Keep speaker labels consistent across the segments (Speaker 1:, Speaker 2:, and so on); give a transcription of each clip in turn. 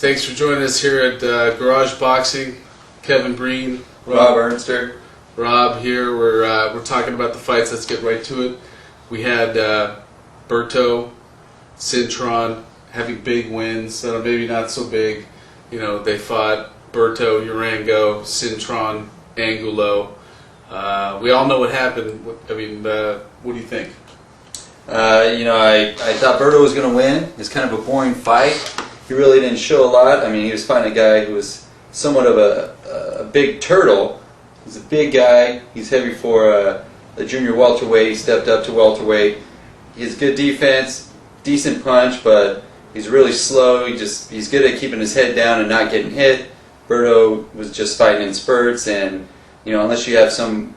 Speaker 1: Thanks for joining us here at Garage Boxing. Kevin Breen,
Speaker 2: Rob Ernster.
Speaker 1: Rob here. We're talking about the fights. Let's get right to it. We had Berto, Cintron having big wins that are maybe not so big. You know, they fought Berto, Urango, Cintron, Angulo. We all know what happened. I mean, what do you think?
Speaker 2: I thought Berto was going to win. It was kind of a boring fight. He really didn't show a lot. I mean, he was fighting a guy who was somewhat of a big turtle. He's a big guy. He's heavy for a junior welterweight. He stepped up to welterweight. He has good defense, decent punch, but he's really slow. He's good at keeping his head down and not getting hit. Berto was just fighting in spurts, and unless you have some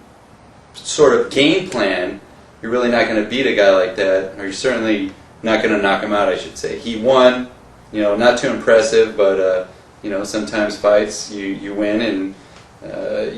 Speaker 2: sort of game plan, you're really not going to beat a guy like that, or you're certainly not going to knock him out, I should say. He won, not too impressive, but sometimes fights you win and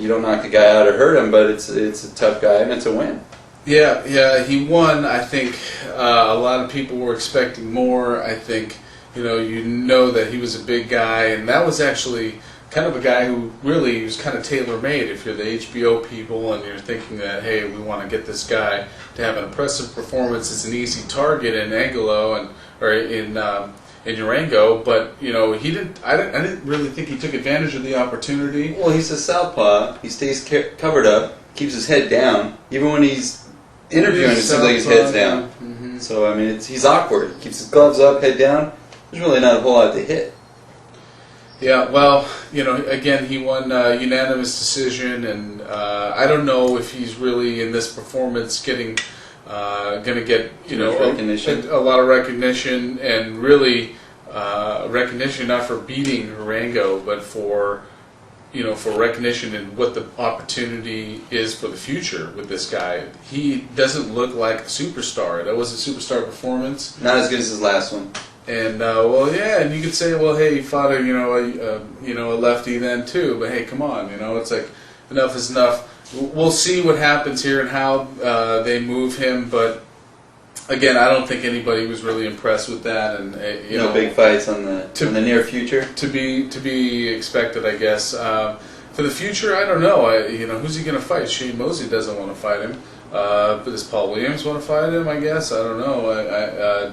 Speaker 2: you don't knock the guy out or hurt him, but it's a tough guy and it's a win.
Speaker 1: Yeah, he won. I think a lot of people were expecting more. I think that he was a big guy, and that was actually kind of a guy who really was kind of tailor-made. If you're the HBO people and you're thinking that, hey, we want to get this guy to have an impressive performance, it's an easy target in Angulo or in Urango, but he didn't. I didn't really think he took advantage of the opportunity.
Speaker 2: Well, he's a southpaw. He stays covered up, keeps his head down, even when he's interviewing. It seems like his head's down. Mm-hmm. So I mean, he's awkward. He keeps his gloves up, head down. There's really not a whole lot to hit.
Speaker 1: Yeah, well, again, he won unanimous decision, and I don't know if he's really in this performance going to get a lot of recognition, and really recognition not for beating Urango, but for recognition and what the opportunity is for the future with this guy. He doesn't look like a superstar. That was a superstar performance.
Speaker 2: Not as good as his last one.
Speaker 1: And and you could say, well, hey, he fought a lefty then too. But hey, come on, it's like enough is enough. We'll see what happens here and how they move him. But again, I don't think anybody was really impressed with that. And
Speaker 2: no big fights in the near future
Speaker 1: to be expected, I guess. For the future, I don't know. Who's he going to fight? Shane Mosley doesn't want to fight him. But does Paul Williams want to fight him? I guess I don't know.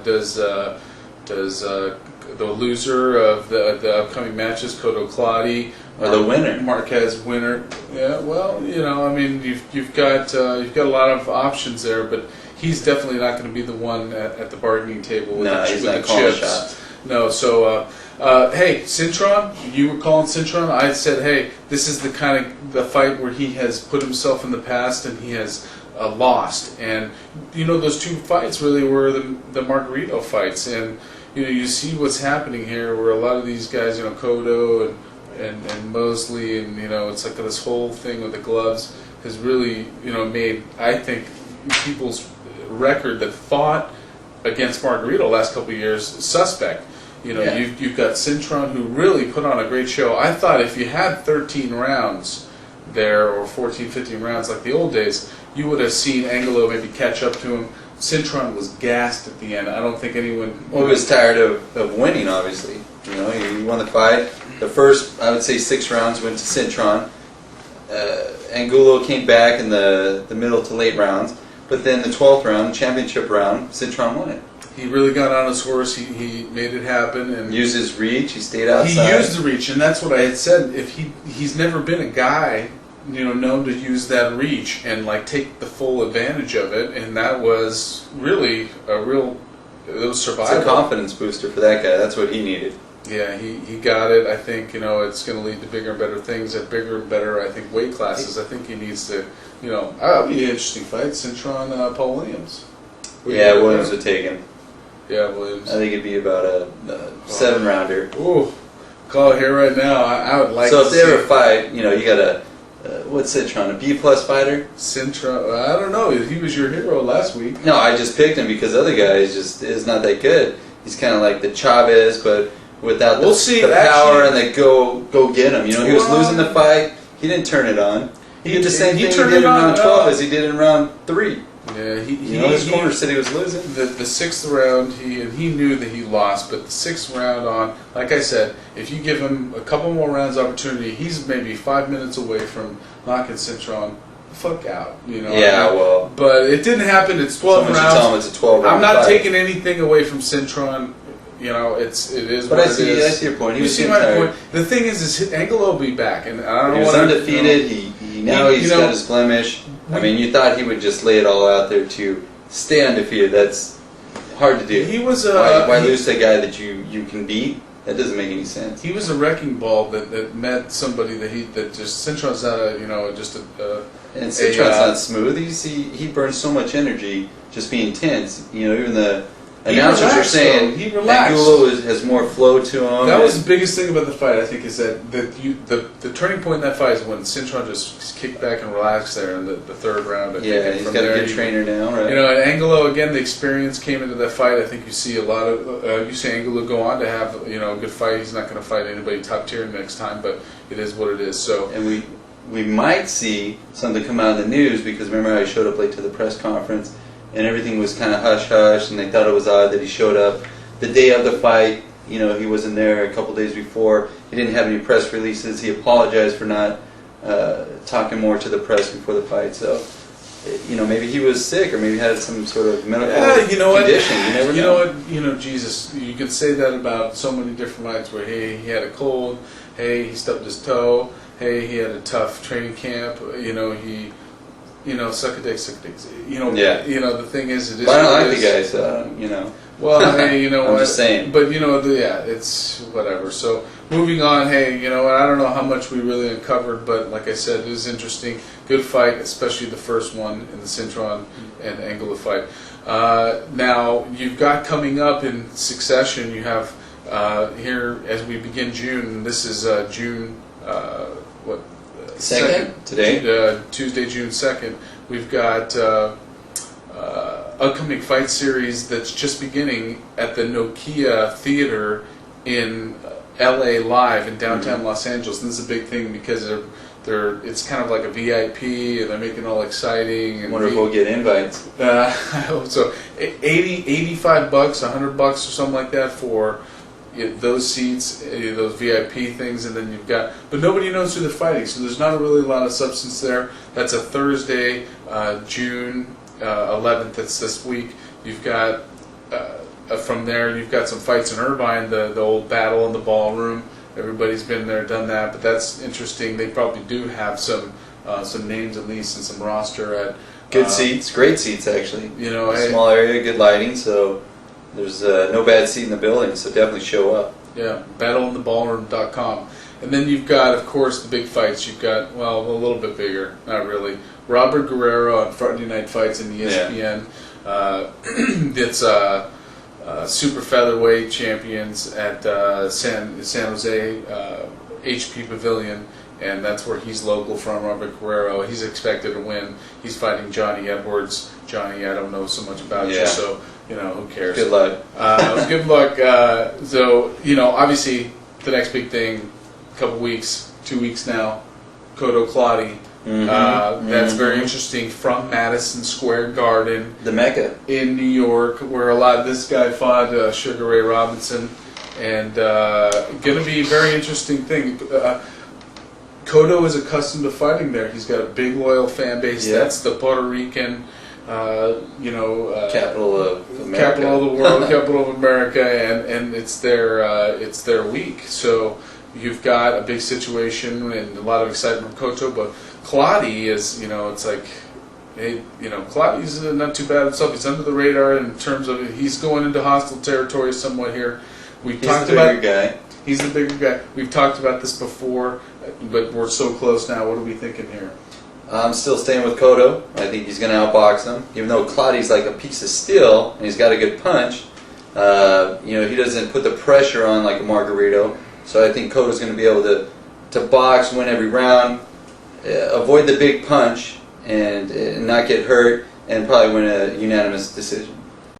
Speaker 1: Does the loser of the upcoming matches, Cotto Claudio,
Speaker 2: or the winner,
Speaker 1: Marquez winner? Yeah, well, I mean, you've got a lot of options there, but he's definitely not going to be the one at the bargaining table with the chips. Shots. No, so hey, Cintron, you were calling Cintron. I said, hey, this is the fight where he has put himself in the past and he has lost, and those two fights really were the Margarito fights, and you see what's happening here, where a lot of these guys, Cotto and Mosley, and it's like this whole thing with the gloves has really made, I think, people's record that fought against Margarito last couple of years suspect. You've got Cintron, who really put on a great show. I thought if you had 13 rounds there, or 14, 15 rounds like the old days, you would have seen Angulo maybe catch up to him. Cintron was gassed at the end. I don't think anyone...
Speaker 2: Well, he was tired of winning, obviously. He won the fight. The first, I would say, 6 rounds went to Cintron. Angulo came back in the middle to late rounds. But then the 12th round, championship round, Cintron won it.
Speaker 1: He really got on his horse. He made it happen. And
Speaker 2: used his reach. He stayed outside.
Speaker 1: He used the reach, and that's what I had said. If he's never been a guy known to use that reach and take the full advantage of it, and that was really it was survival.
Speaker 2: It's a confidence booster for that guy. That's what he needed.
Speaker 1: Yeah, he got it. I think it's going to lead to bigger and better things at bigger and better, I think, weight classes. I think he needs to, that'll be an interesting fight. Cintron, Paul Williams.
Speaker 2: Yeah, Williams would take him.
Speaker 1: Yeah, Williams.
Speaker 2: I think it'd be about a 7-rounder.
Speaker 1: Ooh, call it here right now. I would like.
Speaker 2: So if they ever fight, you got a. What's Cintron, a B+ fighter?
Speaker 1: Cintron, I don't know. He was your hero last week.
Speaker 2: No, I just picked him because the other guy is not that good. He's kind of like the Chavez, but without the power and the go get him. He was losing the fight. He didn't turn it on. He did the same thing he did in round 12 as he did in round 3.
Speaker 1: Yeah,
Speaker 2: his corner said he was losing.
Speaker 1: The sixth round, he knew that he lost, but the sixth round on, like I said, if you give him a couple more rounds opportunity, he's maybe 5 minutes away from knocking Cintron the fuck out.
Speaker 2: Yeah, well,
Speaker 1: but it didn't happen. It's 12 rounds.
Speaker 2: Tell him it's a 12 round
Speaker 1: I'm not
Speaker 2: fight.
Speaker 1: taking anything away from Cintron. It is.
Speaker 2: But
Speaker 1: what
Speaker 2: I see your point. He was
Speaker 1: my
Speaker 2: tired.
Speaker 1: point. The thing is Angulo will be back, and I don't know.
Speaker 2: He was undefeated. He's got his blemish. I mean, you thought he would just lay it all out there to stay undefeated. That's hard to do.
Speaker 1: He was
Speaker 2: why lose to a guy that you can beat? That doesn't make any sense.
Speaker 1: He was a wrecking ball that met somebody that just Cintron's not
Speaker 2: and Cintron's not smooth. He burns so much energy just being tense. Even the announcers are saying Angulo has more flow to him.
Speaker 1: That was the biggest thing about the fight, I think, is that the turning point in that fight is when Cintron just kicked back and relaxed there in the third round.
Speaker 2: He's got a good trainer now, right?
Speaker 1: And Angulo, again, the experience came into that fight. I think you see a lot of you see Angulo go on to have a good fight. He's not going to fight anybody top tier next time, but it is what it is. So
Speaker 2: and we might see something come out of the news because remember I showed up late to the press conference. And everything was kind of hush-hush, and they thought it was odd that he showed up the day of the fight. He wasn't there a couple days before. He didn't have any press releases. He apologized for not talking more to the press before the fight. So, maybe he was sick, or maybe had some sort of medical condition. You never know.
Speaker 1: You know what? Jesus, you can say that about so many different fights where, hey, he had a cold, hey, he stubbed his toe, hey, he had a tough training camp, suck a dick. The thing is, it is.
Speaker 2: But I don't like the guy, so
Speaker 1: Well, hey,
Speaker 2: I'm just saying.
Speaker 1: But it's whatever. So moving on. Hey, I don't know how much we really uncovered, but like I said, it is interesting. Good fight, especially the first one in the Cintron and Angulo fight. Now you've got coming up in succession. You have here as we begin June. This is June.
Speaker 2: Second today,
Speaker 1: Tuesday, June 2nd. We've got upcoming fight series that's just beginning at the Nokia Theater in LA Live in downtown Los Angeles. And this is a big thing because it's kind of like a VIP and they're making it all exciting. And
Speaker 2: wonder if we'll get invites.
Speaker 1: I hope so. $85, $100 or something like that for those seats, those VIP things, and then you've got, but nobody knows who they're fighting, so there's not really a lot of substance there. That's a Thursday, June 11th. That's this week. You've got from there. You've got some fights in Irvine, the old battle in the ballroom. Everybody's been there, done that, but that's interesting. They probably do have some names at least and some roster at
Speaker 2: good seats, great seats actually.
Speaker 1: Hey,
Speaker 2: small area, good lighting, so. There's no bad seat in the building, so definitely show up.
Speaker 1: Yeah, battleintheballroom.com. And then you've got, of course, the big fights. You've got, well, a little bit bigger, not really. Robert Guerrero on Friday Night Fights in the ESPN. It's super featherweight champions at San Jose HP Pavilion. And that's where he's local from, Robert Guerrero. He's expected to win. He's fighting Johnny Edwards. Johnny, I don't know so much about you, so, who cares?
Speaker 2: Good luck.
Speaker 1: Good luck. So, obviously, the next big thing, a couple weeks, 2 weeks now, Cotto Claudio. That's very interesting, from Madison Square Garden.
Speaker 2: The Mecca.
Speaker 1: In New York, where this guy fought Sugar Ray Robinson. And going to be a very interesting thing. Cotto is accustomed to fighting there. He's got a big, loyal fan base.
Speaker 2: Yeah.
Speaker 1: That's the Puerto Rican,
Speaker 2: capital of America.
Speaker 1: Capital of the world, capital of America, and it's their week. So you've got a big situation and a lot of excitement from Cotto, but Claudio is, it's like, hey, Claudio's not too bad himself. He's under the radar in terms of he's going into hostile territory somewhat here.
Speaker 2: He's the bigger guy.
Speaker 1: He's the bigger guy. We've talked about this before, but we're so close now. What are we thinking here?
Speaker 2: I'm still staying with Cotto. I think he's going to outbox him. Even though Claudio's like a piece of steel and he's got a good punch, he doesn't put the pressure on like a Margarito. So I think Cotto's going to be able to box, win every round, avoid the big punch, and not get hurt, and probably win a unanimous decision.